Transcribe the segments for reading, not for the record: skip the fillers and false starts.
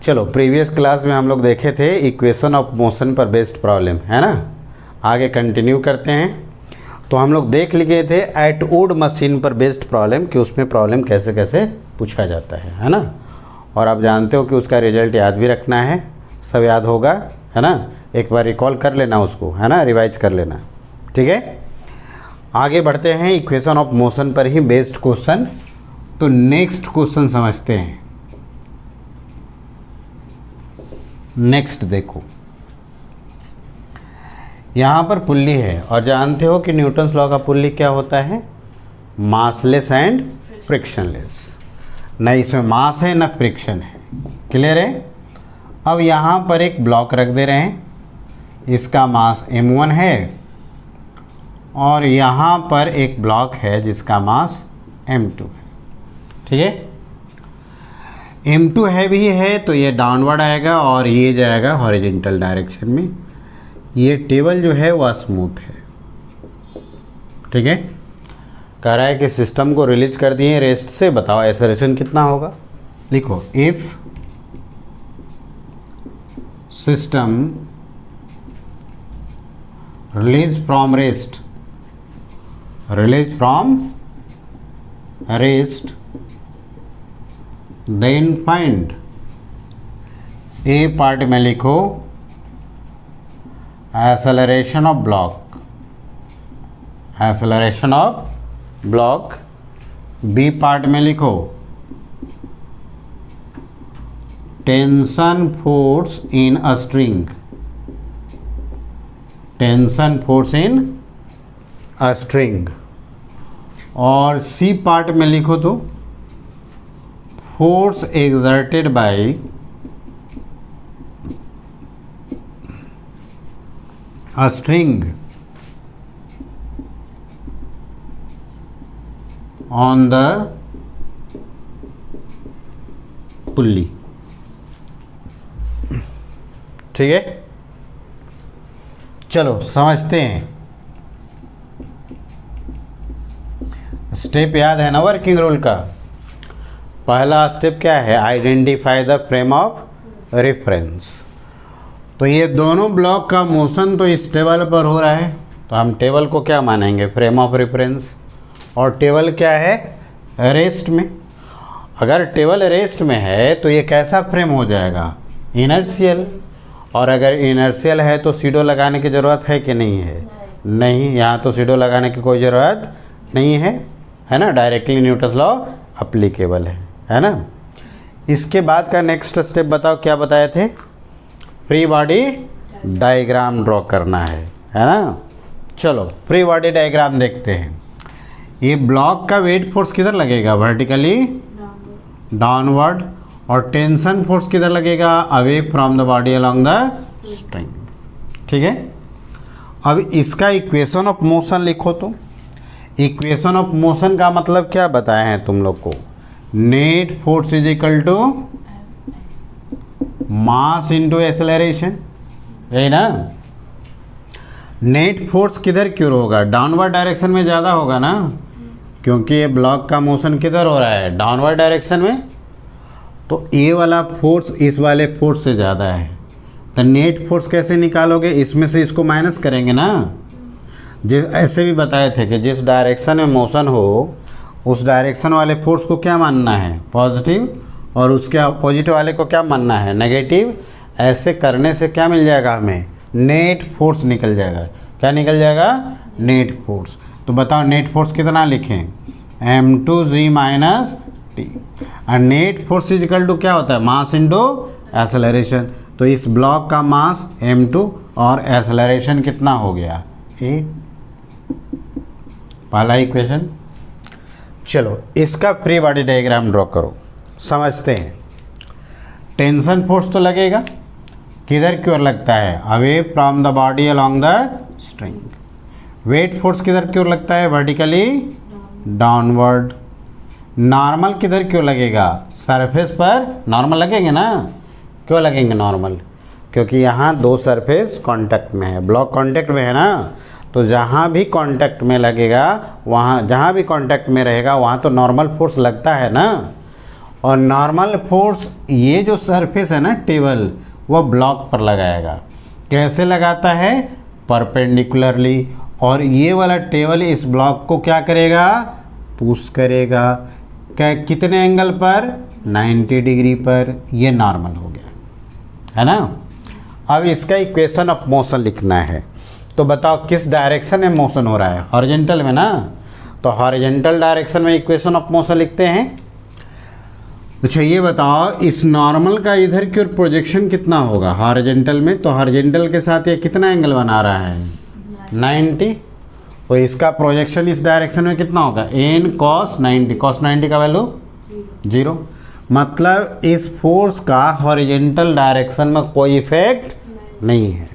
चलो previous class में हम लोग देखे थे इक्वेशन ऑफ मोशन पर बेस्ड प्रॉब्लम, है ना। आगे कंटिन्यू करते हैं। तो हम लोग देख लिए थे एट वुड मशीन पर बेस्ड प्रॉब्लम कि उसमें प्रॉब्लम कैसे कैसे पूछा जाता है ना। और आप जानते हो कि उसका रिजल्ट याद भी रखना है, सब याद होगा, है ना। एक बार रिकॉल कर लेना उसको, है ना, रिवाइज कर लेना, ठीक है। आगे बढ़ते हैं इक्वेशन ऑफ मोशन पर ही बेस्ड क्वेश्चन। तो नेक्स्ट क्वेश्चन समझते हैं। नेक्स्ट देखो, यहाँ पर पुल्ली है और जानते हो कि न्यूटन्स लॉ का पुल्ली क्या होता है, मासलेस एंड फ्रिक्शनलेस। न इसमें मास है न फ्रिक्शन है, क्लियर है। अब यहाँ पर एक ब्लॉक रख दे रहे हैं, इसका मास m1 है और यहाँ पर एक ब्लॉक है जिसका मास m2 है, ठीक है। m2 हैवी है तो ये डाउनवर्ड आएगा और ये जाएगा हॉरिजॉन्टल डायरेक्शन में। ये टेबल जो है वह स्मूथ है, ठीक है। कह रहा है कि सिस्टम को रिलीज कर दिए रेस्ट से, बताओ एक्सेलरेशन कितना होगा। लिखो if system release from rest, release from rest, then find. A part में लिखो acceleration of block, acceleration of block. B part में लिखो tension force in a string, tension force in a string. और C part में लिखो तो force exerted by a string on the pulley, ठीक है। चलो समझते हैं। स्टेप याद है ना वर्किंग रूल का। पहला स्टेप क्या है, identify the frame of reference. तो ये दोनों ब्लॉक का मोशन तो इस टेबल पर हो रहा है, तो हम टेबल को क्या मानेंगे, फ्रेम ऑफ रेफरेंस। और टेबल क्या है, रेस्ट में। अगर टेबल रेस्ट में है तो ये कैसा फ्रेम हो जाएगा, इनर्शियल। और अगर इनर्शियल है तो सीडो लगाने की ज़रूरत है कि नहीं है, नहीं, यहाँ तो सीडो लगाने की कोई ज़रूरत नहीं है ना। डायरेक्टली न्यूटन्स लॉ अप्लीकेबल है ना। इसके बाद का नेक्स्ट स्टेप बताओ, क्या बताए थे, फ्री बॉडी डायग्राम ड्रॉ करना है ना। चलो फ्री बॉडी डायग्राम देखते हैं। ये ब्लॉक का वेट फोर्स किधर लगेगा, वर्टिकली डाउनवर्ड। और टेंशन फोर्स किधर लगेगा, away from the body along the string, ठीक है। अब इसका इक्वेशन ऑफ मोशन लिखो। तो इक्वेशन ऑफ मोशन का मतलब क्या बताए हैं तुम लोग को, net force is equal to mass into acceleration, यही ना। नेट फोर्स किधर क्यों होगा, डाउनवर्ड डायरेक्शन में ज़्यादा होगा ना, क्योंकि ये ब्लॉक का मोशन किधर हो रहा है, डाउनवर्ड डायरेक्शन में। तो ये वाला फोर्स इस वाले फोर्स से ज़्यादा है, तो नेट फोर्स कैसे निकालोगे, इसमें से इसको माइनस करेंगे ना। जिस ऐसे भी बताए थे कि जिस डायरेक्शन में मोशन हो उस डायरेक्शन वाले फोर्स को क्या मानना है, पॉजिटिव, और उसके अपोजिट वाले को क्या मानना है, नेगेटिव। ऐसे करने से क्या मिल जाएगा हमें, नेट फोर्स निकल जाएगा। क्या निकल जाएगा, नेट फोर्स। तो बताओ नेट फोर्स कितना लिखें, m2g माइनस टी। और net force is equal to क्या होता है, मास इंटू एक्सेलरेशन। तो इस ब्लॉक का मास m2 और एक्सेलरेशन कितना हो गया, a। पहला इक्वेशन। चलो इसका फ्री बॉडी डायग्राम ड्रॉ करो, समझते हैं। टेंशन फोर्स तो लगेगा, किधर की ओर लगता है, away from the body along the string. Weight force किधर की ओर लगता है, वर्टिकली डाउनवर्ड। नॉर्मल किधर क्यों लगेगा, सरफेस पर नॉर्मल लगेंगे ना। क्यों लगेंगे नॉर्मल, क्योंकि यहाँ दो सरफेस कांटेक्ट में है, ब्लॉक कांटेक्ट में है ना। तो जहाँ भी कांटेक्ट में लगेगा, वहाँ जहाँ भी कांटेक्ट में रहेगा वहाँ तो नॉर्मल फोर्स लगता है ना। और नॉर्मल फोर्स ये जो सरफेस है ना टेबल, वो ब्लॉक पर लगाएगा। कैसे लगाता है? परपेंडिकुलरली। और ये वाला टेबल इस ब्लॉक को क्या करेगा? पुश करेगा। क्या कितने एंगल पर? 90 डिग्री पर। ये नॉर्मल हो गया, है ना। अब इसका इक्वेशन ऑफ मोशन लिखना है। तो बताओ किस डायरेक्शन में मोशन हो रहा है? हॉरिजॉन्टल में ना। तो हॉरिजॉन्टल डायरेक्शन में इक्वेशन ऑफ मोशन लिखते हैं। अच्छा ये बताओ इस नॉर्मल का इधर की ओर प्रोजेक्शन कितना होगा हॉरिजॉन्टल में? तो हॉरिजॉन्टल के साथ ये कितना एंगल बना रहा है? 90। तो इसका प्रोजेक्शन इस डायरेक्शन में कितना होगा? n cos 90। cos 90 का वैल्यू 0। मतलब इस फोर्स का हॉरिजॉन्टल डायरेक्शन में कोई इफेक्ट नहीं है।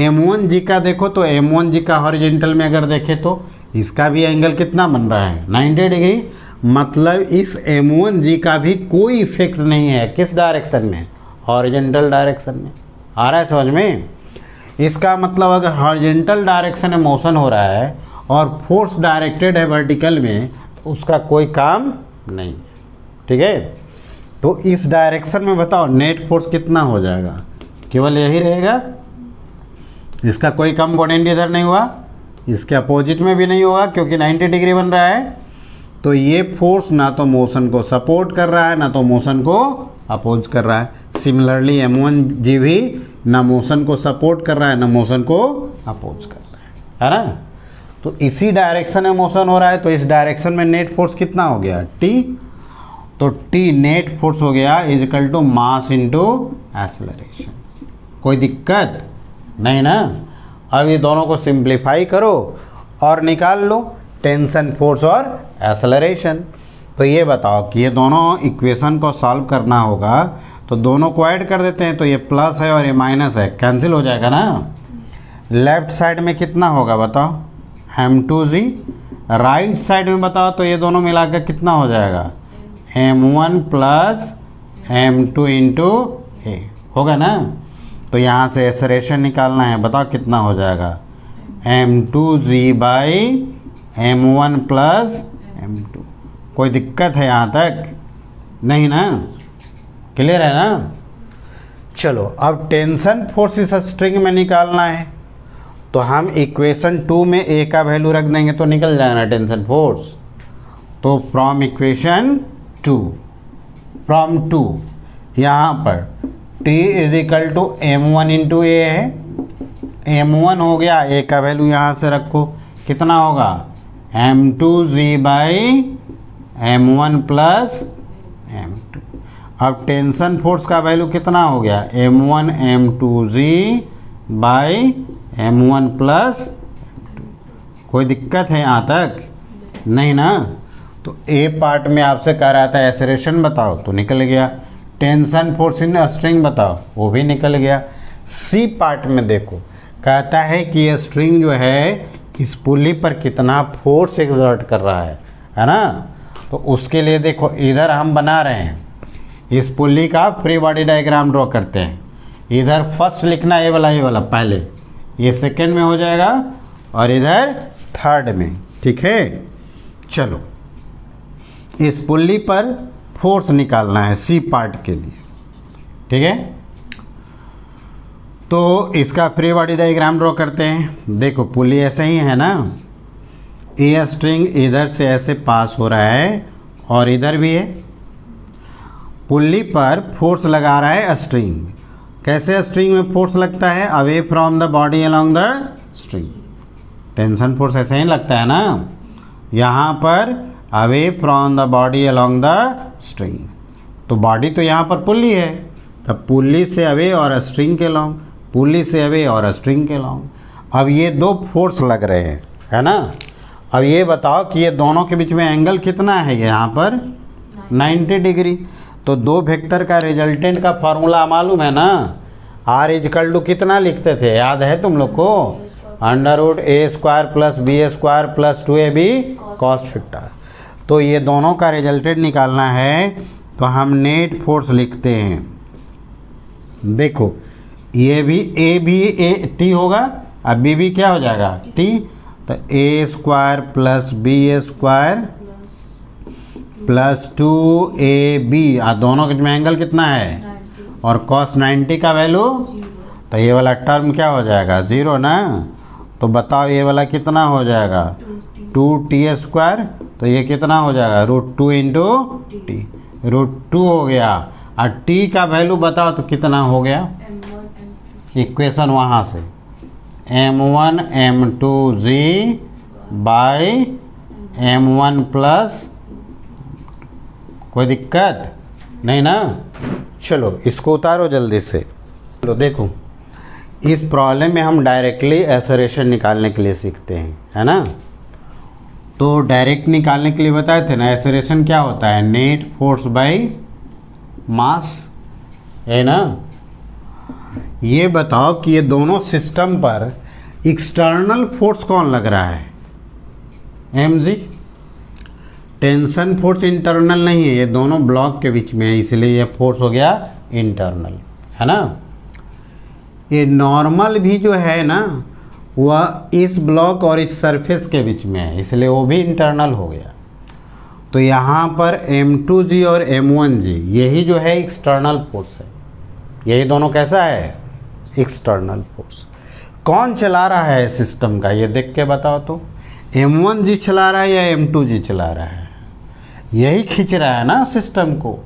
m1g का देखो तो m1g का हॉरिजॉन्टल में अगर देखें तो इसका भी एंगल कितना बन रहा है? 90 डिग्री। मतलब इस m1g का भी कोई इफेक्ट नहीं है किस डायरेक्शन में? हॉरिजॉन्टल डायरेक्शन में। आ रहा है समझ में? इसका मतलब अगर हॉरिजॉन्टल डायरेक्शन में मोशन हो रहा है और फोर्स डायरेक्टेड है वर्टिकल में, तो उसका कोई काम नहीं। ठीक है, तो इस डायरेक्शन में बताओ नेट फोर्स कितना हो जाएगा? केवल यही रहेगा। इसका कोई कंपोनेंट इधर नहीं हुआ, इसके अपोजिट में भी नहीं होगा क्योंकि 90 डिग्री बन रहा है। तो ये फोर्स ना तो मोशन को सपोर्ट कर रहा है ना तो मोशन को अपोज कर रहा है। सिमिलरली m1g भी ना मोशन को सपोर्ट कर रहा है ना मोशन को अपोज कर रहा है ना। तो इसी डायरेक्शन में मोशन हो रहा है, तो इस डायरेक्शन में नेट फोर्स कितना हो गया? t। तो t नेट फोर्स हो गया is equal to mass into acceleration. कोई दिक्कत नहीं ना। अब ये दोनों को सिंप्लीफाई करो और निकाल लो टेंशन फोर्स और एक्सेलरेशन। तो ये बताओ कि ये दोनों इक्वेशन को सॉल्व करना होगा, तो दोनों को ऐड कर देते हैं। तो ये प्लस है और ये माइनस है, कैंसिल हो जाएगा ना। लेफ्ट साइड में कितना होगा बताओ? m2g। राइट साइड में बताओ तो ये दोनों मिलाकर कितना हो जाएगा? m1 प्लस m2 इंटू ए होगा ना। तो यहाँ से एक्सेलरेशन निकालना है, बताओ कितना हो जाएगा? m2g by m1 plus m2। कोई दिक्कत है यहाँ तक? नहीं ना। क्लियर है ना। चलो अब टेंशन फोर्स इस स्ट्रिंग में निकालना है, तो हम इक्वेशन 2 में a का वैल्यू रख देंगे तो निकल जाएगा ना टेंशन फोर्स। तो फ्रॉम इक्वेशन 2, फ्रॉम 2 यहाँ पर t is equal to m1 into a है। m1 हो गया, a का वैल्यू यहाँ से रखो, कितना होगा? m2g by m1 plus m2। अब टेंशन फोर्स का वैल्यू कितना हो गया? m1 m2g by m1 plus m2। कोई दिक्कत है यहाँ तक? नहीं ना। तो ए पार्ट में आपसे कह रहा था एक्सेलरेशन बताओ, तो निकल गया। टेंशन फोर्स इन स्ट्रिंग बताओ, वो भी निकल गया। सी पार्ट में देखो, कहता है कि ये स्ट्रिंग जो है इस पुल्ली पर कितना फोर्स एक्सर्ट कर रहा है ना। तो उसके लिए देखो इधर हम बना रहे हैं, इस पुल्ली का फ्री बॉडी डायग्राम ड्रॉ करते हैं। इधर फर्स्ट लिखना ये वाला पहले, ये सेकंड में हो जाएगा और इधर थर्ड में। ठीक है, चलो इस पुल्ली पर फोर्स निकालना है सी पार्ट के लिए। ठीक है, तो इसका फ्री बॉडी डायग्राम ड्रॉ करते हैं। देखो पुल्ली ऐसे ही है ना, ये स्ट्रिंग इधर से ऐसे पास हो रहा है और इधर भी है। पुल्ली पर फोर्स लगा रहा है स्ट्रिंग। कैसे स्ट्रिंग में फोर्स लगता है? Away from the body along the string. Tension force ऐसे ही लगता है ना, यहाँ पर away from the body along the string. तो बॉडी तो यहाँ पर पुल्ली है, तब पुल्ली से अवे और स्ट्रिंग के लॉन्ग, पुल्ली से अवे और स्ट्रिंग के लॉन्ग। अब ये दो फोर्स लग रहे हैं, है ना। अब ये बताओ कि ये दोनों के बीच में एंगल कितना है? यहाँ पर 90 डिग्री। तो दो वेक्टर का रिजल्टेंट का फॉर्मूला मालूम है ना, आर इजकल टू कितना लिखते थे, याद है तुम लोग को? √a² plus b² plus 2ab cos theta. तो ये दोनों का रिजल्टेंट निकालना है, तो हम नेट फोर्स लिखते हैं। देखो ये भी a t होगा, अब b भी क्या हो जाएगा? t। तो a² plus b² plus 2ab, दोनों के में एंगल कितना है, और cos 90 का वैल्यू, तो ये वाला टर्म क्या हो जाएगा, 0 ना। तो बताओ ये वाला कितना हो जाएगा, 2t², तो ये कितना हो जाएगा, √2 इंटू टी, √2 हो गया। और t का वैल्यू बताओ तो कितना हो गया, इक्वेशन वहाँ से m1 m2g by m1 plus, कोई दिक्कत नहीं ना। चलो इसको उतारो जल्दी से। चलो देखो, इस प्रॉब्लम में हम डायरेक्टली एक्सेलरेशन निकालने के लिए सीखते हैं, है ना। तो डायरेक्ट निकालने के लिए बताए थे ना, एक्सेलरेशन क्या होता है, नेट फोर्स बाय मास, है ना। ये बताओ कि ये दोनों सिस्टम पर एक्सटर्नल फोर्स कौन लग रहा है, mg। टेंशन फोर्स इंटरनल नहीं है, ये दोनों ब्लॉक के बीच में है, इसलिए ये फोर्स हो गया इंटरनल, है ना। ये नॉर्मल भी जो है ना, वह इस ब्लॉक और इस सरफेस के बीच में है, इसलिए वो भी इंटरनल हो गया। तो यहाँ पर m2g और m1g यही जो है एक्सटर्नल फोर्स है, यही दोनों कैसा है, एक्सटर्नल फोर्स। कौन चला रहा है सिस्टम का, ये देख के बताओ तो, m1g चला रहा है या m2g चला रहा है, यही खींच रहा है ना सिस्टम को।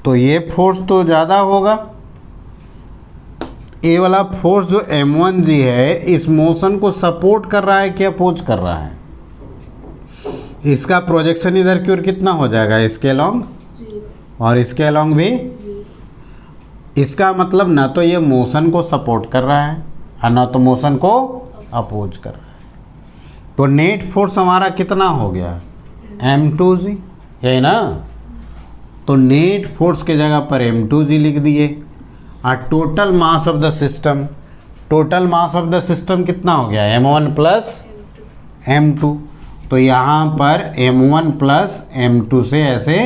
तो ये फोर्स तो ज़्यादा होगा, ये वाला फोर्स जो m1g है इस मोशन को सपोर्ट कर रहा है कि अपोज कर रहा है। इसका प्रोजेक्शन इधर की ओर कितना हो जाएगा, इसके अलोंग, और इसके अलोंग भी। इसका मतलब ना तो ये मोशन को सपोर्ट कर रहा है और ना तो मोशन को अपोज कर रहा है। तो नेट फोर्स हमारा कितना हो गया, m2g, यही ना। तो नेट फोर्स के जगह पर m2g लिख दिए। और total mass of the system, total mass of the system कितना हो गया, m1 प्लस m2। तो यहाँ पर m1 प्लस m2 से ऐसे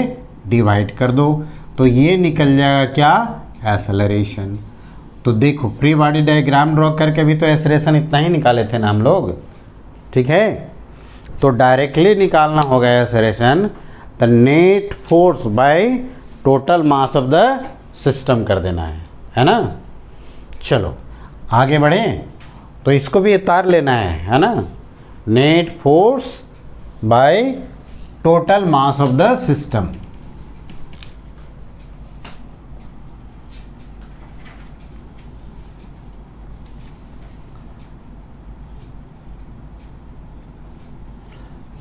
डिवाइड कर दो, तो ये निकल जाएगा क्या, एक्सेलरेशन। तो देखो फ्री बॉडी डायग्राम ड्रॉ करके भी तो एक्सेलरेशन इतना ही निकाले थे ना हम लोग, ठीक है। तो डायरेक्टली निकालना होगा acceleration, the net force by total mass of the system कर देना है ना। चलो आगे बढ़ें, तो इसको भी उतार लेना है ना, net force by total mass of the system.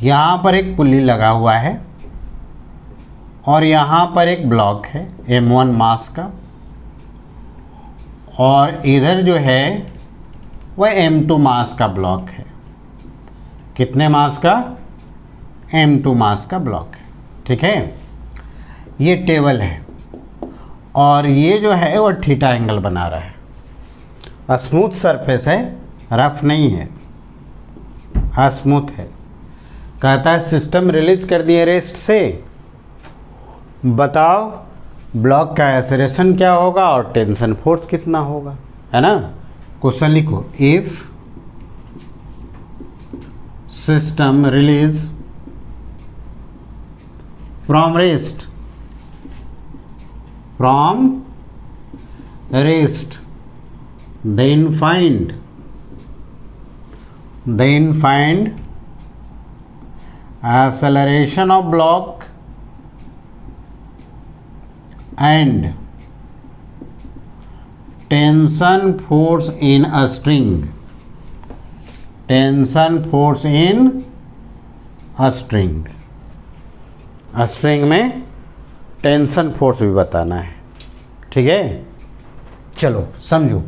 यहाँ पर एक पुल्ली लगा हुआ है और यहाँ पर एक ब्लॉक है m1 मास का, और इधर जो है वह m2 मास का ब्लॉक है। कितने मास का, m2 मास का ब्लॉक है, ठीक है। ये टेबल है और ये जो है वो थीटा एंगल बना रहा है। स्मूथ सरफेस है, रफ नहीं है, स्मूथ है। कहता है सिस्टम रिलीज कर दिए रेस्ट से, बताओ ब्लॉक का एक्सेलरेशन क्या होगा और टेंशन फोर्स कितना होगा, है ना। क्वेश्चन लिखो, if system release from rest, then find acceleration of block and tension force in a string, string में टेंशन फोर्स भी बताना है, ठीक है। चलो समझो,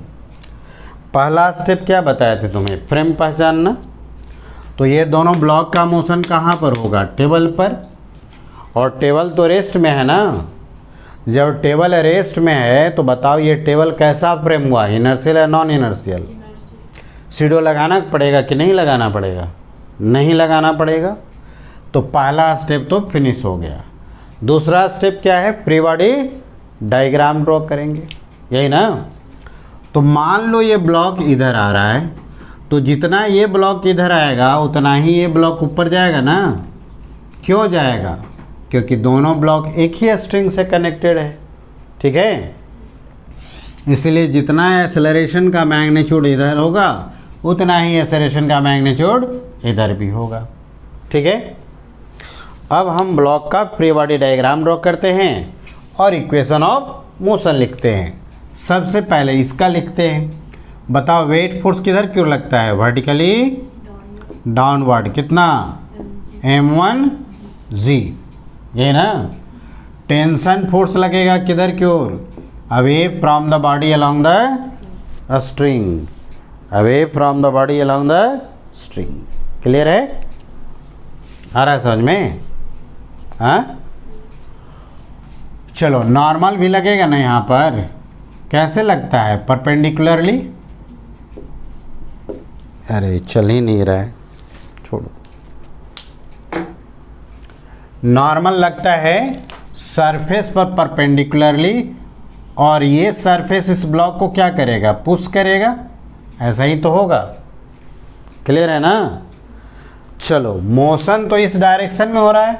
पहला स्टेप क्या बताए थे तुम्हें, फ्रेम पहचानना। तो ये दोनों ब्लॉक का मोशन कहाँ पर होगा, टेबल पर, और टेबल तो रेस्ट में है ना। जब टेबल रेस्ट में है तो बताओ ये टेबल कैसा फ्रेम हुआ, इनर्शियल या नॉन इनर्शियल। सीडो लगाना पड़ेगा कि नहीं लगाना पड़ेगा, नहीं लगाना पड़ेगा। तो पहला स्टेप तो फिनिश हो गया। दूसरा स्टेप क्या है, फ्री बॉडी डायग्राम ड्रॉ करेंगे, यही ना। तो मान लो ये ब्लॉक इधर आ रहा है, तो जितना ये ब्लॉक इधर आएगा उतना ही ये ब्लॉक ऊपर जाएगा ना, क्यों जाएगा? क्योंकि दोनों ब्लॉक एक ही स्ट्रिंग से कनेक्टेड है, ठीक है। इसलिए जितना एक्सेलरेशन का मैग्नीट्यूड इधर होगा उतना ही एक्सेलरेशन का मैग्नीट्यूड इधर भी होगा, ठीक है। अब हम ब्लॉक का फ्री बॉडी डायग्राम ड्रॉ करते हैं और इक्वेशन ऑफ मोशन लिखते हैं। सबसे पहले इसका लिखते हैं। बताओ वेट फोर्स किधर क्यों लगता है? Vertically downward. कितना? m1g, ये ना। टेंशन फोर्स लगेगा किधर की ओर? Away from the body along the string, away from the body along the string. Clear है? आ रहा है समझ में? हाँ, चलो नॉर्मल भी लगेगा ना यहाँ पर। कैसे लगता है? परपेंडिकुलरली। अरे चल ही नहीं रहा है, छोड़ो। नॉर्मल लगता है सरफेस पर परपेंडिकुलरली, और ये सरफेस इस ब्लॉक को क्या करेगा? पुश करेगा। ऐसा ही तो होगा। क्लियर है ना? चलो मोशन तो इस डायरेक्शन में हो रहा है,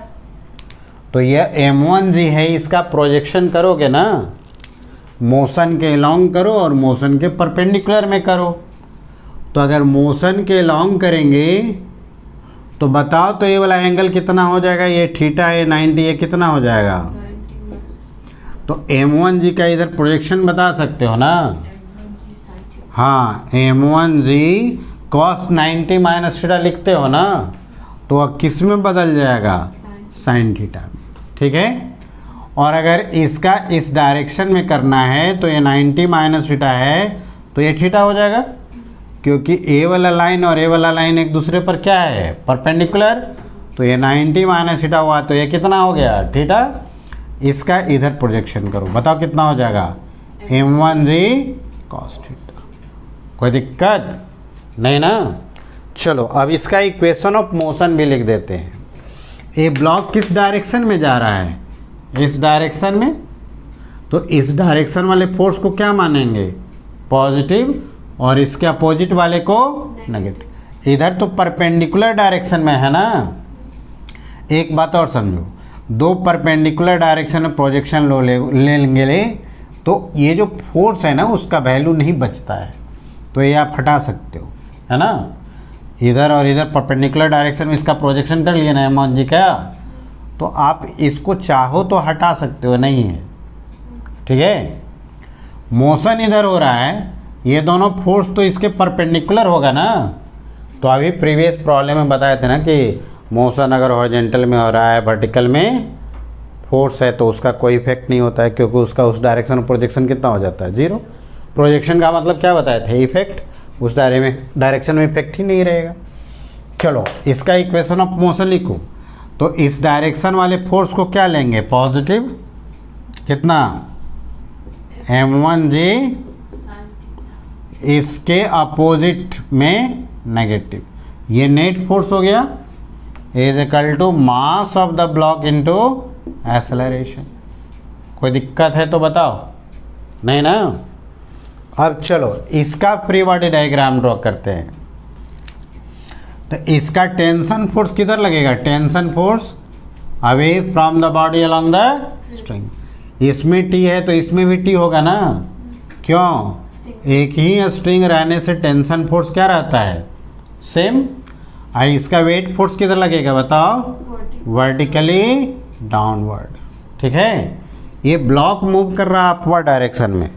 तो यह m1g है, इसका प्रोजेक्शन करोगे ना, मोशन के लॉन्ग करो और मोशन के परपेंडिकुलर में करो। तो अगर मोशन के लॉन्ग करेंगे तो बताओ तो ये वाला एंगल कितना हो जाएगा? ये थीटा है 90, ये कितना हो जाएगा? तो m1g का इधर प्रोजेक्शन बता सकते हो ना? हाँ, m1g cos 90 माइनस थीटा लिखते हो ना, तो अब किस में बदल जाएगा? साइन थीटा में, ठीक है। और अगर इसका इस डायरेक्शन में करना है तो ये 90 माइनस थीटा है, तो ये थीटा हो जाएगा, क्योंकि ए वाला लाइन और ए वाला लाइन एक दूसरे पर क्या है? परपेंडिकुलर। तो ये 90 माइनस थीटा हुआ, तो ये कितना हो गया? थीटा। इसका इधर प्रोजेक्शन करो, बताओ कितना हो जाएगा? m1g cos theta. कोई दिक्कत नहीं ना? चलो अब इसका इक्वेशन ऑफ मोशन भी लिख देते हैं। ये ब्लॉक किस डायरेक्शन में जा रहा है? इस डायरेक्शन में। तो इस डायरेक्शन वाले फोर्स को क्या मानेंगे? पॉजिटिव, और इसके अपोजिट वाले को नेगेटिव। इधर तो परपेंडिकुलर डायरेक्शन में है ना। एक बात और समझो, दो परपेंडिकुलर डायरेक्शन में प्रोजेक्शन ले लेंगे तो ये जो फोर्स है ना उसका वैल्यू नहीं बचता है, तो ये आप हटा सकते हो, है ना। इधर और इधर परपेंडिकुलर डायरेक्शन में इसका प्रोजेक्शन कर लिया ना m1g का, तो आप इसको चाहो तो हटा सकते हो, नहीं है, ठीक है। मोशन इधर हो रहा है, ये दोनों फोर्स तो इसके परपेंडिकुलर होगा ना। तो अभी प्रीवियस प्रॉब्लम में बताए थे ना कि मोशन अगर हॉरिजॉन्टल में हो रहा है, वर्टिकल में फोर्स है, तो उसका कोई इफेक्ट नहीं होता है, क्योंकि उसका उस डायरेक्शन में प्रोजेक्शन कितना हो जाता है? जीरो। प्रोजेक्शन का मतलब क्या बताए थे? इफेक्ट। उस डायरेक्शन में इफेक्ट ही नहीं रहेगा। चलो इसका इक्वेशन ऑफ मोशन लिखो। तो इस डायरेक्शन वाले फोर्स को क्या लेंगे? पॉजिटिव। कितना? m1g, इसके अपोजिट में नेगेटिव। ये नेट फोर्स हो गया, is equal to mass of the block into acceleration. कोई दिक्कत है तो बताओ, नहीं ना? अब चलो इसका फ्री बॉडी डायग्राम ड्रॉ करते हैं। तो इसका टेंशन फोर्स किधर लगेगा? Tension force away from the body along the string. इसमें टी है तो इसमें भी टी होगा ना। क्यों? एक ही स्ट्रिंग रहने से टेंशन फोर्स क्या रहता है? सेम। इसका वेट फोर्स किधर लगेगा बताओ? वर्टिकली डाउनवर्ड, ठीक है। ये ब्लॉक मूव कर रहा है अपवर्ड डायरेक्शन में,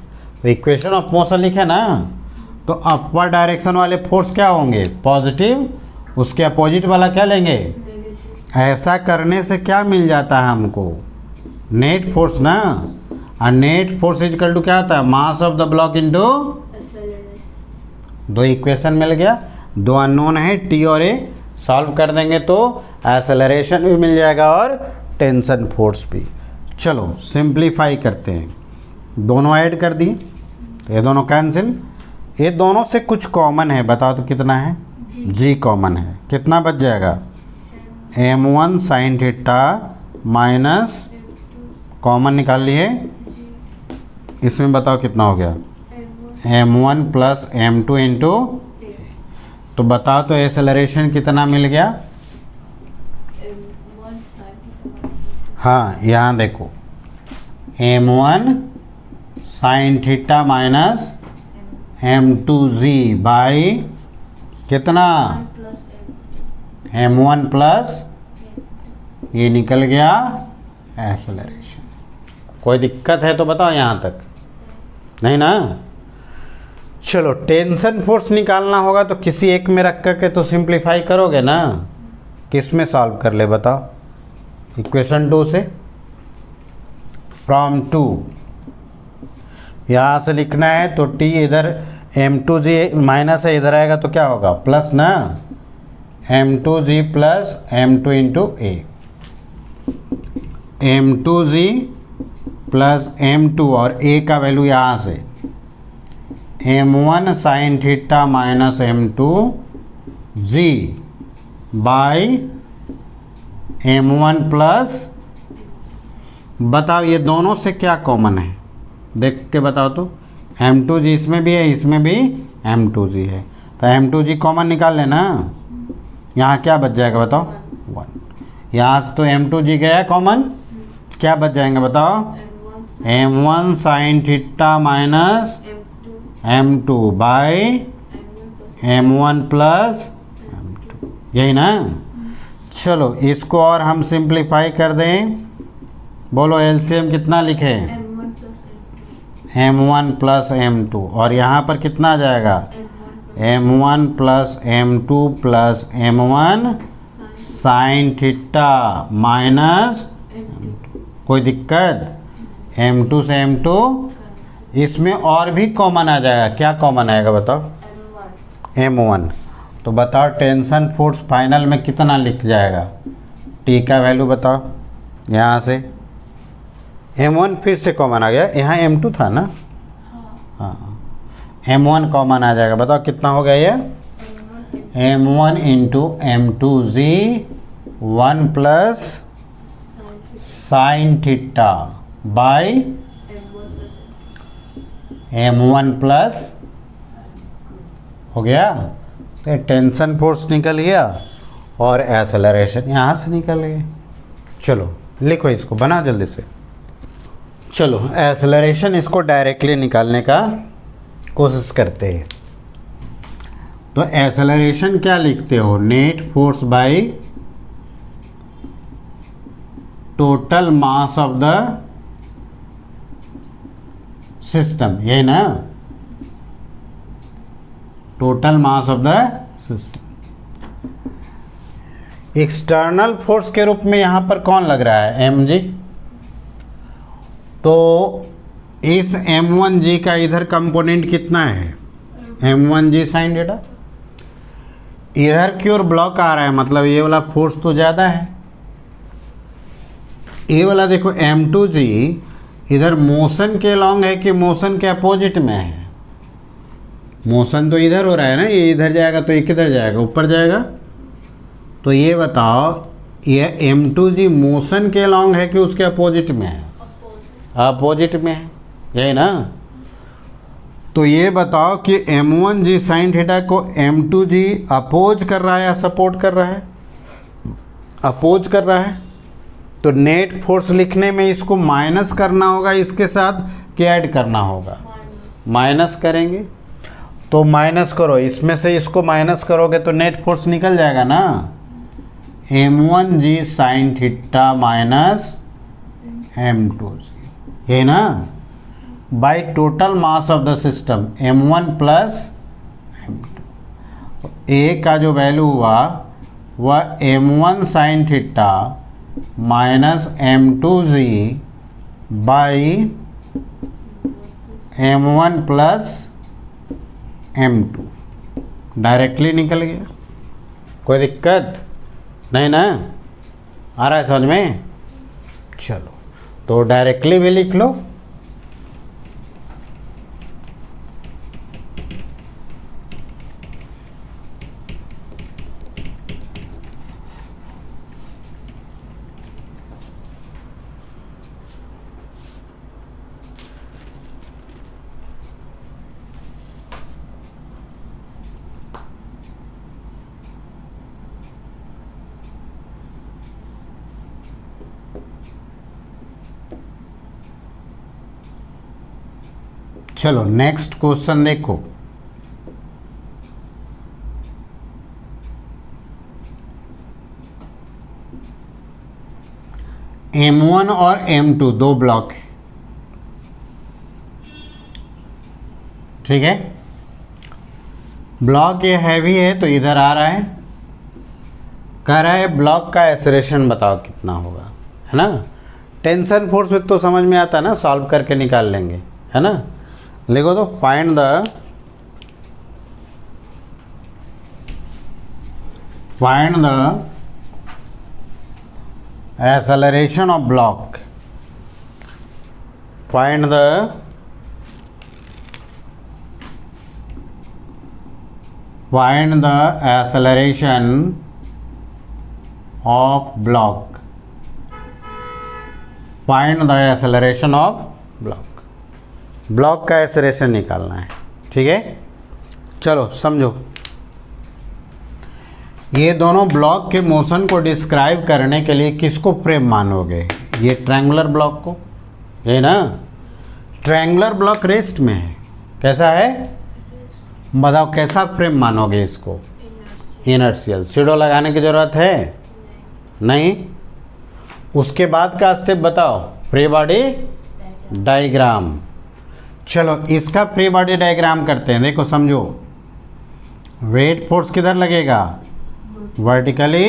तो इक्वेशन ऑफ मोशन लिखे ना, तो अपवर्ड डायरेक्शन वाले फोर्स क्या होंगे? पॉजिटिव। उसके अपोजिट वाला क्या लेंगे? ऐसा करने से क्या मिल जाता है हमको? नेट फोर्स ना। और net force is equal to क्या होता है? Mass of the block into. दो इक्वेशन मिल गया, दो अननोन है टी और ए, सॉल्व कर देंगे तो एक्सेलरेशन भी मिल जाएगा और टेंशन फोर्स भी। चलो सिंप्लीफाई करते हैं। दोनों ऐड कर दिए तो ये दोनों कैंसिल। ये दोनों से कुछ कॉमन है, बताओ तो कितना है? जी कॉमन है। कितना बच जाएगा? m1 sine theta minus common निकाल लिए, इसमें बताओ कितना हो गया? m1 plus m2 into. तो बताओ तो एक्सेलरेशन कितना मिल गया? हाँ यहाँ देखो m1 sine theta minus m2z by कितना m1 प्लस ये निकल गया एक्सेलरेशन। कोई दिक्कत है तो बताओ यहाँ तक, नहीं ना। चलो टेंशन फोर्स निकालना होगा तो किसी एक में रख करके तो सिंप्लीफाई करोगे ना। किस में सॉल्व कर ले बताओ, इक्वेशन 2 से, फ्रॉम 2 यहाँ से लिखना है तो t इधर m2g माइनस है, इधर आएगा तो क्या होगा प्लस ना, m2g plus m2 into a, m2g plus m2 और a का वैल्यू यहाँ से m1 sine theta minus m2g by m1 plus, बताओ ये दोनों से क्या कॉमन है, देख के बताओ तो। m2g इसमें भी है, इसमें भी m2g है, तो m2g कॉमन निकाल लेना। यहाँ क्या बच जाएगा बताओ 1, यहाँ से तो m2g गया कॉमन, क्या बच जाएंगे बताओ m1 sine theta minus m2 by m1 plus m2, यही ना। चलो इसको और हम सिंप्लीफाई कर दें, बोलो एलसीएम कितना लिखे, m1 प्लस m2 और यहाँ पर कितना आ जाएगा m1 plus m2 plus m1 sine theta minus m2। कोई दिक्कत, m2 से m2, इसमें और भी कॉमन आ जाएगा, क्या कॉमन आएगा बताओ m1। तो बताओ टेंशन फोर्स फाइनल में कितना लिख जाएगा, t का वैल्यू बताओ, यहाँ से m1 फिर से कॉमन आ गया, यहाँ m2 था ना, हाँ m1 कॉमन आ जाएगा, बताओ कितना हो गया ये m1 into m2z 1 plus sine theta by m1 plus हो गया। तो टेंशन फोर्स निकल गया और एक्सेलरेशन यहाँ से निकल गया। चलो लिखो इसको, बना जल्दी से। चलो एक्सेलरेशन इसको डायरेक्टली निकालने का कोशिश करते हैं। तो एक्सेलरेशन क्या लिखते हो, net force by total mass of the system, यही ना, total mass of the system. External force के रूप में यहां पर कौन लग रहा है mg, तो इस m1g का इधर कंपोनेंट कितना है m1g साइन थीटा, इधर की ओर ब्लॉक आ रहा है, मतलब ये वाला फोर्स तो ज़्यादा है। ये वाला देखो m2g इधर मोशन के लॉन्ग है कि मोशन के अपोजिट में है, मोशन तो इधर हो रहा है ना, ये इधर जाएगा तो ये किधर जाएगा, ऊपर जाएगा। तो ये बताओ ये m2g मोशन के लॉन्ग है कि उसके अपोजिट में है, अपोजिट में है, यही ना। तो ये बताओ कि m1g साइन थीटा को m2g अपोज कर रहा है या सपोर्ट कर रहा है, अपोज कर रहा है। तो नेट फोर्स लिखने में इसको माइनस करना होगा, इसके साथ क्या ऐड करना होगा, माइनस करेंगे। तो माइनस करो, इसमें से इसको माइनस करोगे तो नेट फोर्स निकल जाएगा ना, m1g sine theta minus m2g, ये ना, by total mass of the system m1 plus m2। ए का जो वैल्यू हुआ वह m1 sine theta minus m2g by m1 plus m2, directly निकल गया। कोई दिक्कत नहीं ना, आ रहा है समझ में। चलो तो डायरेक्टली भी लिख लो। चलो नेक्स्ट क्वेश्चन देखो। M1 और M2 दो ब्लॉक है, ठीक है। ब्लॉक ये हैवी है तो इधर आ रहा है, कह रहा है ब्लॉक का एक्सेलरेशन बताओ कितना होगा, है ना। टेंशन फोर्स तो समझ में आता है ना, सॉल्व करके निकाल लेंगे, है ना। लिखो तो find the acceleration of block, find the acceleration of block, find the acceleration of block, block का एक्सेलरेशन निकालना है, ठीक है। चलो समझो, ये दोनों ब्लॉक के मोशन को डिस्क्राइब करने के लिए किसको फ्रेम मानोगे? ये ट्रायंगुलर ब्लॉक को, ये ना। ट्रायंगुलर ब्लॉक रेस्ट में है, कैसा है बताओ, कैसा फ्रेम मानोगे इसको? इनर्शियल। सीडो लगाने की ज़रूरत है नहीं। उसके बाद का स्टेप बताओ, फ्री बॉडी डायग्राम। चलो इसका फ्री बॉडी डायग्राम करते हैं। देखो समझो, वेट फोर्स किधर लगेगा? Vertically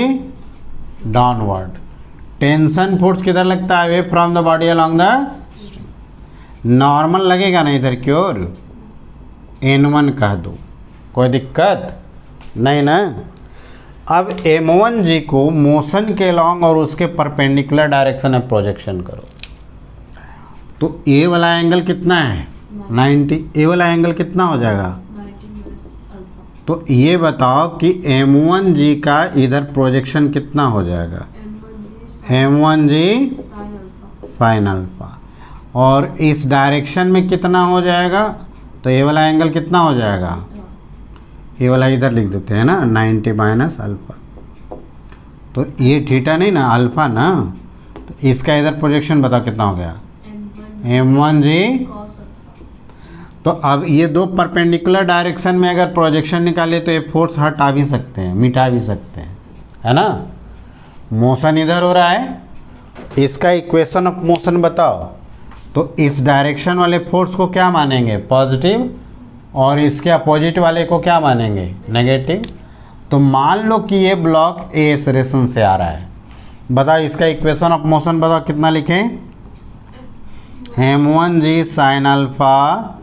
downward. टेंशन फोर्स किधर लगता है? Way from the body along the string. Normal लगेगा ना इधर की ओर, N1 कह दो, कोई दिक्कत नहीं ना। अब M1G को मोशन के लॉन्ग और उसके परपेंडिकुलर डायरेक्शन में प्रोजेक्शन करो, तो ए वाला एंगल कितना है? 90। ए वाला एंगल कितना हो जाएगा? तो ये बताओ कि M1G का इधर प्रोजेक्शन कितना हो जाएगा? M1G sine alpha. और इस डायरेक्शन में कितना हो जाएगा? तो ये वाला एंगल कितना हो जाएगा? ये वाला इधर लिख देते हैं ना, 90 माइनस अल्फा। तो ये थीटा नहीं ना, अल्फा ना। तो इसका इधर प्रोजेक्शन बताओ कितना हो गया? M1G। तो अब ये दो परपेंडिकुलर डायरेक्शन में अगर प्रोजेक्शन निकाले तो ये फोर्स हटा भी सकते हैं, मिटा भी सकते हैं, है ना। मोशन इधर हो रहा है, इसका इक्वेशन ऑफ मोशन बताओ। तो इस डायरेक्शन वाले फोर्स को क्या मानेंगे? पॉजिटिव। और इसके अपोजिट वाले को क्या मानेंगे? नेगेटिव। तो मान लो कि ये ब्लॉक ए एक्सेलरेशन से आ रहा है, बताओ इसका इक्वेशन ऑफ मोशन बताओ कितना लिखें? M1G sine alpha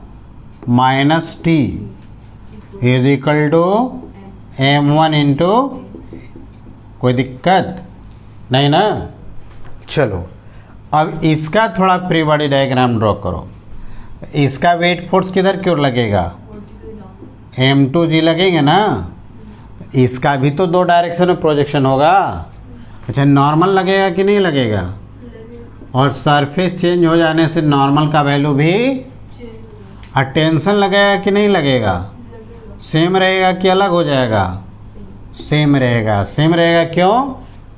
minus T is equal to M1 into, कोई दिक्कत नहीं ना। चलो अब इसका थोड़ा फ्री बॉडी डायग्राम ड्रॉ करो। इसका वेट फोर्स किधर की ओर लगेगा? M2G लगेगा ना। इसका भी तो दो डायरेक्शन में प्रोजेक्शन होगा। अच्छा, नॉर्मल लगेगा कि नहीं लगेगा? और सरफेस चेंज हो जाने से नॉर्मल का वैल्यू भी, और टेंशन लगेगा कि नहीं लगेगा? सेम रहेगा कि अलग हो जाएगा? सेम रहेगा। सेम रहेगा क्यों?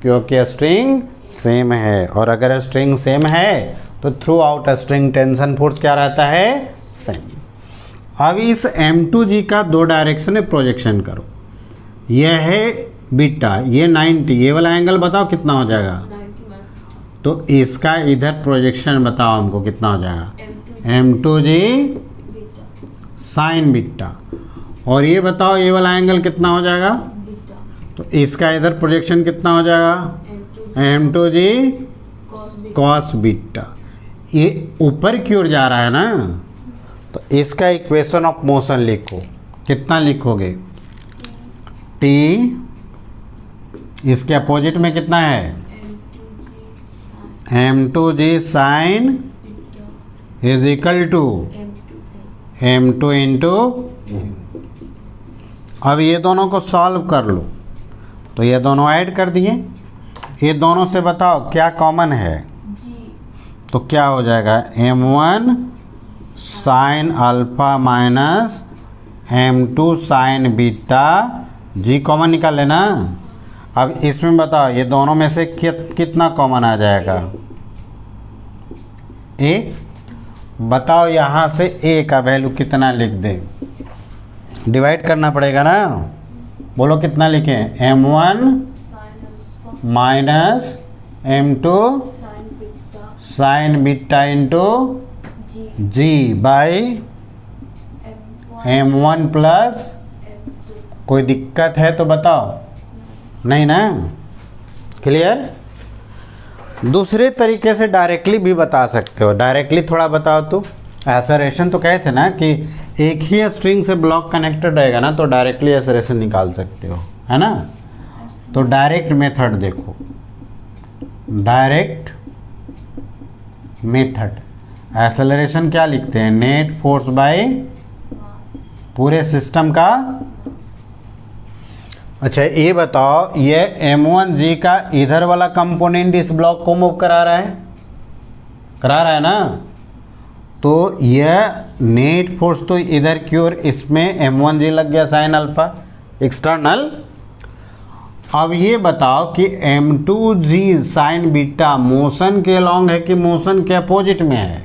क्योंकि स्ट्रिंग सेम है, और अगर स्ट्रिंग सेम है तो through out string tension force क्या रहता है? सेम। अब इस M2G का दो डायरेक्शन में प्रोजेक्शन करो। यह है बीटा, ये 90। ये वाला एंगल बताओ कितना हो जाएगा? तो इसका इधर प्रोजेक्शन बताओ हमको कितना हो जाएगा? M2G sign beta. और ये बताओ ये वाला एंगल कितना हो जाएगा? तो इसका इधर प्रोजेक्शन कितना हो जाएगा? M2G cos beta. ये ऊपर की ओर जा रहा है ना, तो इसका इक्वेशन ऑफ मोशन लिखो। कितना लिखोगे? T। इसके अपोजिट में कितना है? M2G sine is equal to M2 into. अब ये दोनों को सॉल्व कर लो, तो ये दोनों ऐड कर दिए। ये दोनों से बताओ क्या कॉमन है? तो क्या हो जाएगा? M1 sine alpha minus M2 sine beta. G common निकाल लेना। अब इसमें बताओ ये दोनों में से कितना कॉमन आ जाएगा? ए। बताओ यहाँ से ए का वैल्यू कितना लिख दें? डिवाइड करना पड़ेगा ना। बोलो कितना लिखें? m1 minus m2 sine beta into g by m1 plus. कोई दिक्कत है तो बताओ, नहीं ना? क्लियर? दूसरे तरीके से डायरेक्टली भी बता सकते हो। डायरेक्टली थोड़ा बताओ तो। एसरेशन तो कहे थे ना कि एक ही स्ट्रिंग से ब्लॉक कनेक्टेड रहेगा ना, तो डायरेक्टली एसरेशन निकाल सकते हो, है ना? तो डायरेक्ट मेथड देखो, डायरेक्ट मेथड एक्सेलरेशन क्या लिखते हैं? नेट फोर्स बाय पूरे सिस्टम का। अच्छा ये बताओ, ये m1g का इधर वाला कंपोनेंट इस ब्लॉक को मूव करा रहा है ना? तो यह नेट फोर्स तो इधर की ओर इसमें m1g लग गया साइन अल्फा एक्सटर्नल। अब ये बताओ कि m2g साइन बीटा मोशन के अलॉन्ग है कि मोशन के अपोजिट में है?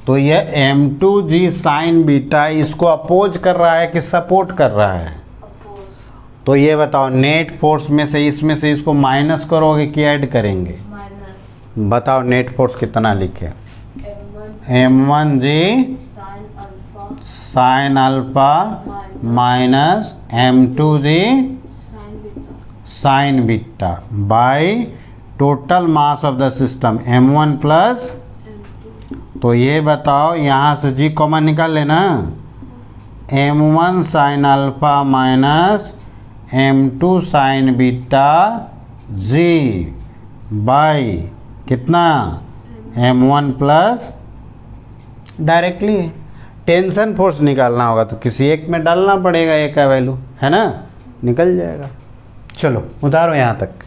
तो यह m2g साइन बीटा इसको अपोज कर रहा है कि सपोर्ट कर रहा है? तो ये बताओ, नेट फोर्स में से इसमें से इसको माइनस करोगे कि ऐड करेंगे? माइनस। बताओ नेट फोर्स कितना लिखे? m1g sine alpha minus m2g sign beta by total mass of the system m1 plus. तो ये बताओ, यहाँ से g कॉमन निकाल लेना। m1 sine alpha minus m2 sine beta g by कितना? m1 plus. Directly tension force निकालना होगा तो किसी एक में डालना पड़ेगा, एक का वैल्यू, है ना? निकल जाएगा। चलो उतारो यहाँ तक।